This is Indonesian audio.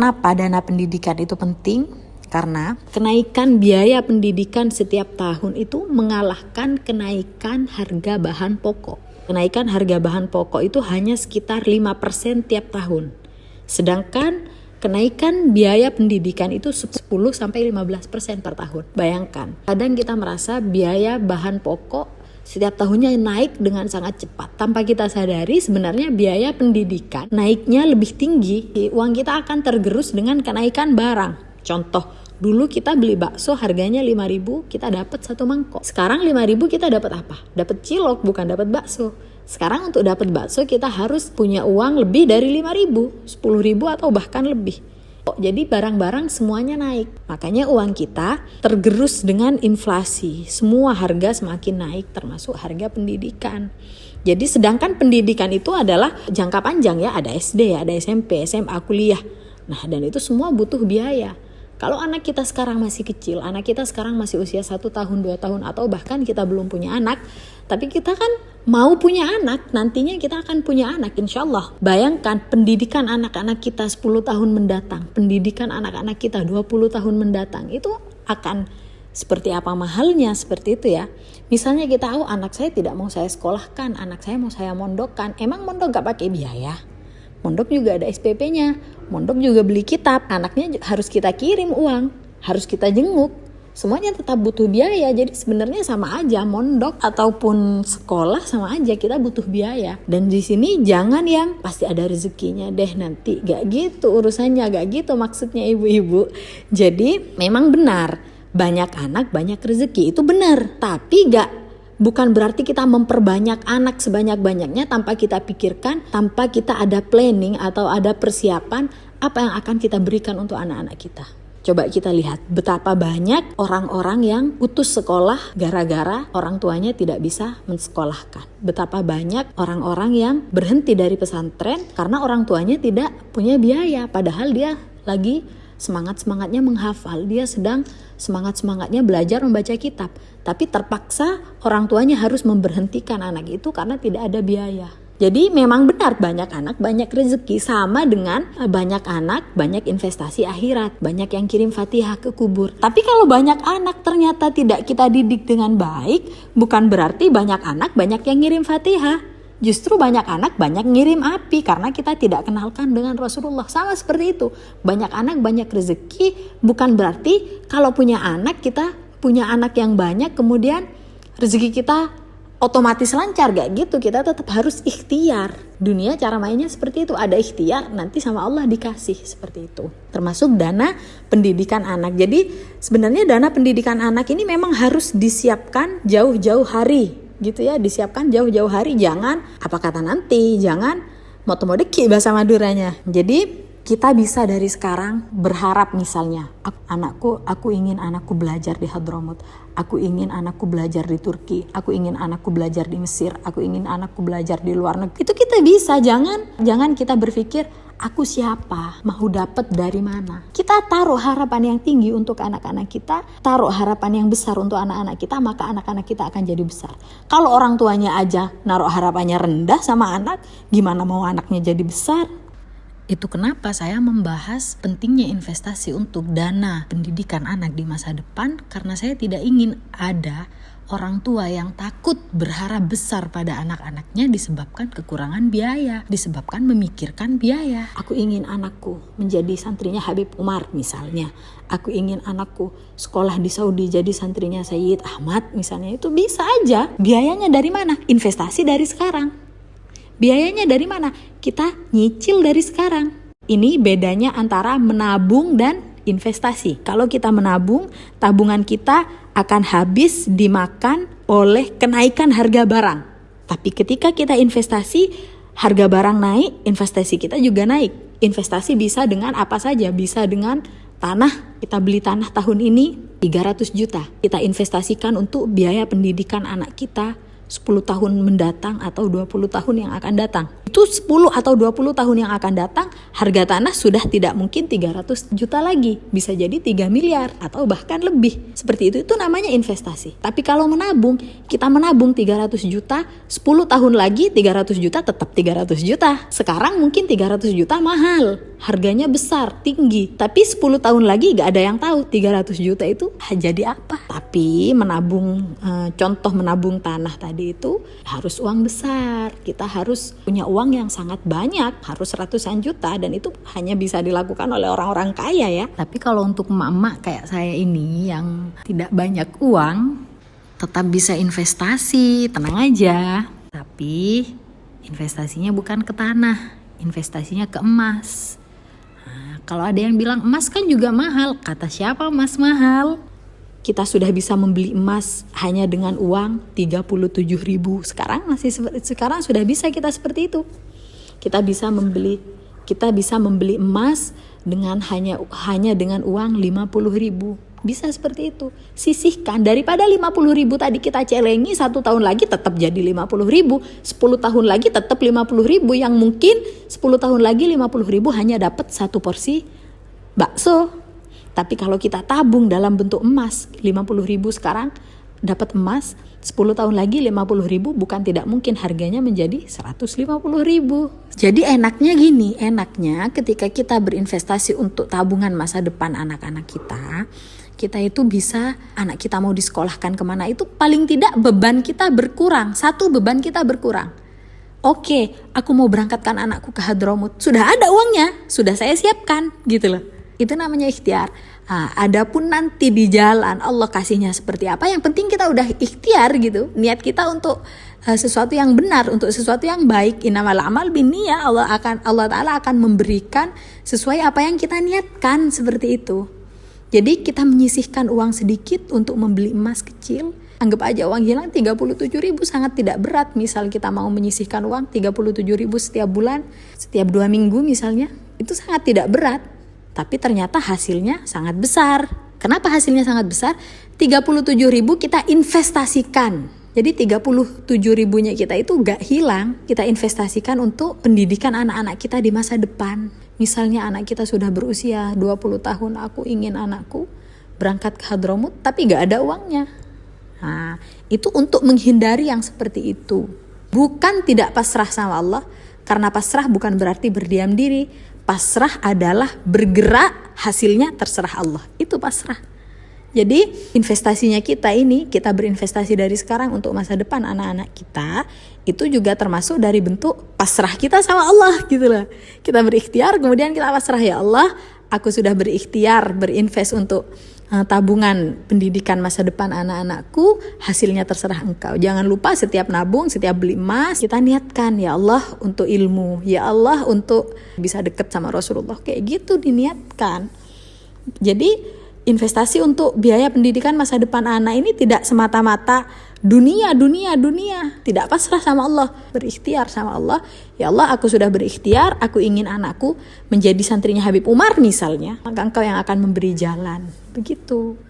Kenapa dana pendidikan itu penting? Karena kenaikan biaya pendidikan setiap tahun itu mengalahkan kenaikan harga bahan pokok. Kenaikan harga bahan pokok itu hanya sekitar 5% tiap tahun. Sedangkan kenaikan biaya pendidikan itu 10-15% per tahun. Bayangkan, kadang kita merasa biaya bahan pokok setiap tahunnya naik dengan sangat cepat. Tanpa kita sadari sebenarnya biaya pendidikan naiknya lebih tinggi. Uang kita akan tergerus dengan kenaikan barang. Contoh, dulu kita beli bakso harganya 5.000, kita dapat 1 mangkok. Sekarang 5.000 kita dapat apa? Dapat cilok, bukan dapat bakso. Sekarang untuk dapat bakso kita harus punya uang lebih dari 5.000, 10.000 atau bahkan lebih. Jadi barang-barang semuanya naik. Makanya uang kita tergerus dengan inflasi. Semua harga semakin naik, termasuk harga pendidikan. Jadi sedangkan pendidikan itu adalah jangka panjang ya, ada SD, ada SMP, SMA, kuliah. Nah, dan itu semua butuh biaya. Kalau anak kita sekarang masih kecil, anak kita sekarang masih usia 1 tahun, 2 tahun, atau bahkan kita belum punya anak, tapi kita kan mau punya anak, nantinya kita akan punya anak insya Allah. Bayangkan pendidikan anak-anak kita 10 tahun mendatang, pendidikan anak-anak kita 20 tahun mendatang, itu akan seperti apa mahalnya, seperti itu ya. Misalnya kita tahu anak saya tidak mau saya sekolahkan, anak saya mau saya mondokkan, emang mondok gak pakai biaya? Mondok juga ada SPP-nya, mondok juga beli kitab, anaknya harus kita kirim uang, harus kita jenguk, semuanya tetap butuh biaya. Jadi sebenarnya sama aja, mondok ataupun sekolah sama aja, kita butuh biaya. Dan di sini jangan yang pasti ada rezekinya deh nanti, gak gitu urusannya, gak gitu maksudnya ibu-ibu. Jadi memang benar, banyak anak banyak rezeki, itu benar, tapi bukan berarti kita memperbanyak anak sebanyak-banyaknya tanpa kita pikirkan, tanpa kita ada planning atau ada persiapan apa yang akan kita berikan untuk anak-anak kita. Coba kita lihat betapa banyak orang-orang yang putus sekolah gara-gara orang tuanya tidak bisa mensekolahkan. Betapa banyak orang-orang yang berhenti dari pesantren karena orang tuanya tidak punya biaya, padahal dia lagi semangat-semangatnya menghafal, dia sedang semangat-semangatnya belajar membaca kitab, tapi terpaksa orang tuanya harus memberhentikan anak itu karena tidak ada biaya. Jadi memang benar banyak anak banyak rezeki, sama dengan banyak anak banyak investasi akhirat, banyak yang kirim Fatihah ke kubur. Tapi kalau banyak anak ternyata tidak kita didik dengan baik, bukan berarti banyak anak banyak yang ngirim Fatihah. Justru banyak anak banyak ngirim api karena kita tidak kenalkan dengan Rasulullah. Sama seperti itu. Banyak anak banyak rezeki, bukan berarti kalau punya anak kita punya anak yang banyak kemudian rezeki kita otomatis lancar, gak gitu. Kita tetap harus ikhtiar. Dunia cara mainnya seperti itu, ada ikhtiar nanti sama Allah dikasih, seperti itu. Termasuk dana pendidikan anak. Jadi sebenarnya dana pendidikan anak ini memang harus disiapkan jauh-jauh hari. Gitu ya, disiapkan jauh-jauh hari, jangan apa kata nanti, jangan moto-modeki bahasa Maduranya. Jadi kita bisa dari sekarang berharap, misalnya aku ingin anakku belajar di Hadramut, aku ingin anakku belajar di Turki, aku ingin anakku belajar di Mesir, aku ingin anakku belajar di luar negeri. Itu kita bisa, jangan kita berpikir aku siapa, mau dapat dari mana. Kita taruh harapan yang tinggi untuk anak-anak kita, taruh harapan yang besar untuk anak-anak kita, maka anak-anak kita akan jadi besar. Kalau orang tuanya aja naruh harapannya rendah sama anak, gimana mau anaknya jadi besar? Itu kenapa saya membahas pentingnya investasi untuk dana pendidikan anak di masa depan, karena saya tidak ingin ada orang tua yang takut berharap besar pada anak-anaknya disebabkan kekurangan biaya, disebabkan memikirkan biaya. Aku ingin anakku menjadi santrinya Habib Umar misalnya. Aku ingin anakku sekolah di Saudi jadi santrinya Sayyid Ahmad misalnya. Itu bisa aja. Biayanya dari mana? Investasi dari sekarang. Biayanya dari mana? Kita nyicil dari sekarang. Ini bedanya antara menabung dan investasi. Kalau kita menabung, tabungan kita akan habis dimakan oleh kenaikan harga barang. Tapi ketika kita investasi, harga barang naik, investasi kita juga naik. Investasi bisa dengan apa saja, bisa dengan tanah. Kita beli tanah tahun ini 300 juta. Kita investasikan untuk biaya pendidikan anak kita 10 tahun mendatang atau 20 tahun yang akan datang. Itu 10 atau 20 tahun yang akan datang, harga tanah sudah tidak mungkin 300 juta lagi. Bisa jadi 3 miliar atau bahkan lebih. Seperti itu namanya investasi. Tapi kalau menabung, kita menabung 300 juta, 10 tahun lagi 300 juta tetap 300 juta. Sekarang mungkin 300 juta mahal, harganya besar, tinggi. Tapi 10 tahun lagi gak ada yang tahu 300 juta itu jadi apa. Tapi menabung, contoh menabung tanah tadi itu harus uang besar. Kita harus punya uang yang sangat banyak, harus ratusan juta, dan itu hanya bisa dilakukan oleh orang-orang kaya ya. Tapi kalau untuk emak-emak kayak saya ini yang tidak banyak uang, tetap bisa investasi, tenang aja. Tapi investasinya bukan ke tanah, investasinya ke emas. Nah, kalau ada yang bilang emas kan juga mahal, kata siapa emas mahal? Kita sudah bisa membeli emas hanya dengan uang 37.000. Sekarang sudah bisa kita seperti itu. Kita bisa membeli emas dengan hanya dengan uang 50.000. Bisa seperti itu. Sisihkan daripada 50.000 tadi kita celengi, 1 tahun lagi tetap jadi 50.000, 10 tahun lagi tetap 50.000, yang mungkin 10 tahun lagi 50.000 hanya dapat 1 porsi bakso. Tapi kalau kita tabung dalam bentuk emas, 50.000 sekarang dapat emas, 10 tahun lagi 50.000 bukan tidak mungkin harganya menjadi 150.000. Jadi enaknya gini, ketika kita berinvestasi untuk tabungan masa depan anak-anak kita itu bisa, anak kita mau disekolahkan kemana itu paling tidak beban kita berkurang, satu beban kita berkurang. Oke, aku mau berangkatkan anakku ke Hadramut, sudah ada uangnya, sudah saya siapkan gitu loh. Itu namanya ikhtiar. Adapun nanti di jalan Allah kasihnya seperti apa, yang penting kita udah ikhtiar gitu. Niat kita untuk sesuatu yang benar, untuk sesuatu yang baik. Innamal a'mal binniyah. Allah Ta'ala akan memberikan sesuai apa yang kita niatkan, seperti itu. Jadi kita menyisihkan uang sedikit untuk membeli emas kecil. Anggap aja uang hilang 37.000 sangat tidak berat. Misal kita mau menyisihkan uang 37.000 setiap bulan, setiap 2 minggu misalnya, itu sangat tidak berat. Tapi ternyata hasilnya sangat besar. Kenapa hasilnya sangat besar? 37.000 kita investasikan. Jadi 37.000-nya kita itu gak hilang. Kita investasikan untuk pendidikan anak-anak kita di masa depan. Misalnya anak kita sudah berusia 20 tahun, aku ingin anakku berangkat ke Hadramut tapi gak ada uangnya. Nah, itu untuk menghindari yang seperti itu. Bukan tidak pasrah sama Allah, karena pasrah bukan berarti berdiam diri. Pasrah adalah bergerak, hasilnya terserah Allah. Itu pasrah. Jadi investasinya kita berinvestasi dari sekarang untuk masa depan anak-anak kita, itu juga termasuk dari bentuk pasrah kita sama Allah gitu loh. Kita berikhtiar, kemudian kita pasrah, ya Allah, aku sudah berikhtiar, berinvest untuk tabungan pendidikan masa depan anak-anakku, hasilnya terserah Engkau. Jangan lupa setiap nabung, setiap beli emas, kita niatkan, ya Allah untuk ilmu, ya Allah untuk bisa dekat sama Rasulullah, kayak gitu diniatkan. Jadi investasi untuk biaya pendidikan masa depan anak ini tidak semata-mata dunia, tidak pasrah sama Allah, berikhtiar sama Allah. Ya Allah, aku sudah berikhtiar, aku ingin anakku menjadi santrinya Habib Umar misalnya, maka Engkau yang akan memberi jalan, begitu.